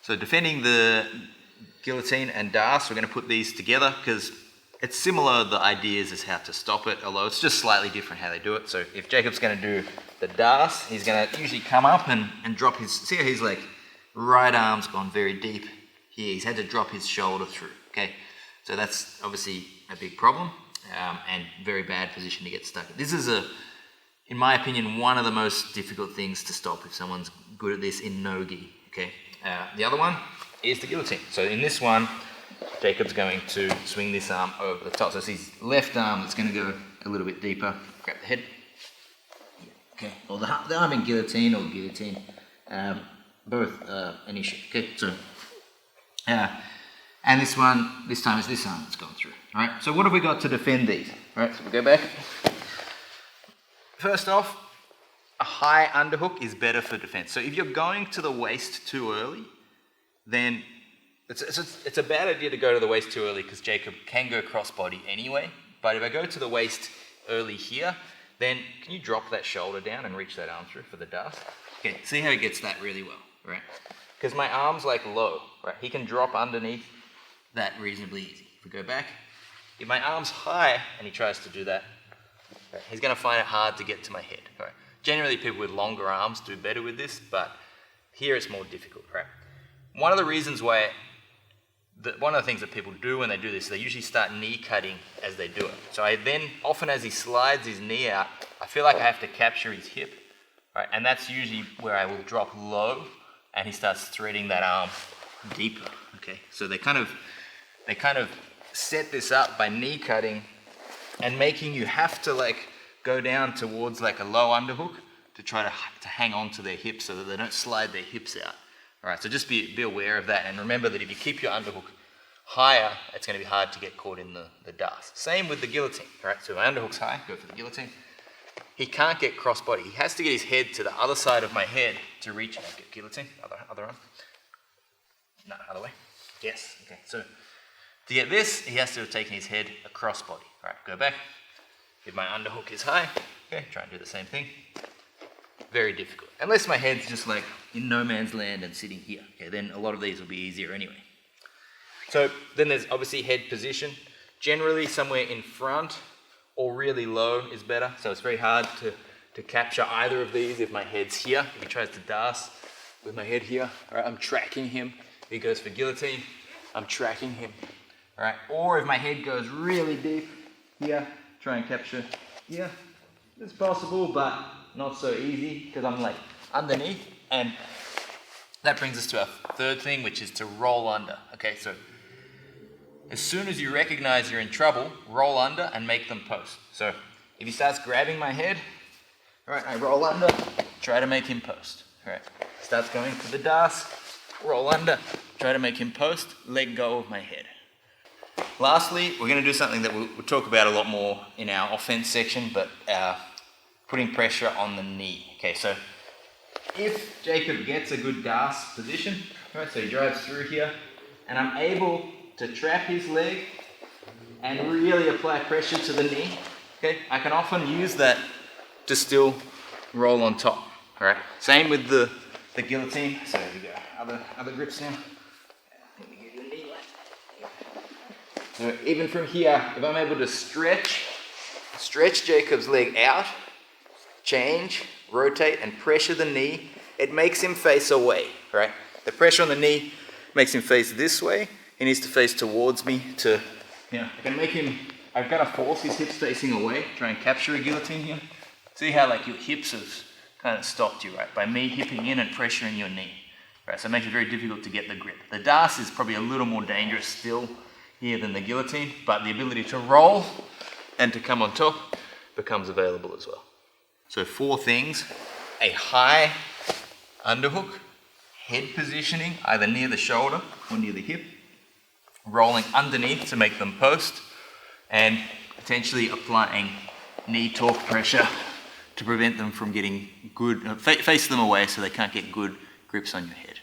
So defending the Guillotine and Darce, we're going to put these together because it's similar, the ideas as how to stop it, although it's just slightly different how they do it. So if Jacob's going to do the Darce, he's going to usually come up and drop his, see how he's like, right arm's gone very deep here. He's had to drop his shoulder through, okay? So that's obviously a big problem and very bad position to get stuck in. This is, in my opinion, one of the most difficult things to stop if someone's good at this in no-gi, okay? The other one is the Guillotine. So in this one, Jacob's going to swing this arm over the top. So it's his left arm that's going to go a little bit deeper. Grab the head. Okay, or the arm in Guillotine or Guillotine, both an issue. Okay, so, and this one, this time it's this arm that's gone through. All right, so what have we got to defend these? All right, so we'll go back. First off, a high underhook is better for defense. So if you're going to the waist too early, then it's a bad idea to go to the waist too early because Jacob can go crossbody anyway. But if I go to the waist early here, then can you drop that shoulder down and reach that arm through for the Darce? Okay, see how he gets that really well, right? Because my arm's like low, right? He can drop underneath that reasonably easy. If we go back, if my arm's high and he tries to do that, right, he's going to find it hard to get to my head, right? Generally, people with longer arms do better with this, but here it's more difficult, right? One of the reasons why one of the things that people do when they do this, they usually start knee cutting as they do it. So I then, often as he slides his knee out, I feel like I have to capture his hip, right? And that's usually where I will drop low and he starts threading that arm deeper, okay? So they kind of set this up by knee cutting and making you have to like go down towards like a low underhook to try to hang on to their hips so that they don't slide their hips out. All right, so just be aware of that, and remember that if you keep your underhook higher, it's going to be hard to get caught in the Darce. Same with the Guillotine, all right? So my underhook's high, go for the Guillotine. He can't get crossbody. He has to get his head to the other side of my head to reach it. Get Guillotine, other arm. No, other way. Yes, okay. So to get this, he has to have taken his head across body. All right, go back. If my underhook is high, okay, try and do the same thing. Very difficult. Unless my head's just like in no man's land and sitting here. Okay, then a lot of these will be easier anyway. So then there's obviously head position. Generally somewhere in front or really low is better. So it's very hard to capture either of these if my head's here. If he tries to Darce with my head here, all right, I'm tracking him. If he goes for Guillotine, I'm tracking him. All right, or if my head goes really deep here, try and capture here. It's possible, but not so easy because I'm like underneath, and that brings us to our third thing, which is to roll under. Okay, so as soon as you recognize you're in trouble, roll under and make them post. So if he starts grabbing my head, all right, I roll under, try to make him post. All right, starts going for the Darce, roll under, try to make him post, let go of my head. Lastly, we're going to do something that we'll talk about a lot more in our offense section, but putting pressure on the knee. Okay, so if Jacob gets a good Darce position, right, so he drives through here, and I'm able to trap his leg and really apply pressure to the knee, okay, I can often use that to still roll on top. All right, same with the Guillotine. So there we go, other grips now. So even from here, if I'm able to stretch Jacob's leg out, change, rotate, and pressure the knee, it makes him face away, right? The pressure on the knee makes him face this way. He needs to face towards me to, I can make him, I've got to force his hips facing away, try and capture a Guillotine here. See how like your hips have kind of stopped you, right? By me hipping in and pressuring your knee, right? So it makes it very difficult to get the grip. The Darce is probably a little more dangerous still here than the Guillotine, but the ability to roll and to come on top becomes available as well. So 4 things: a high underhook, head positioning, either near the shoulder or near the hip, rolling underneath to make them post, and potentially applying knee torque pressure to prevent them from getting good, face them away so they can't get good grips on your head.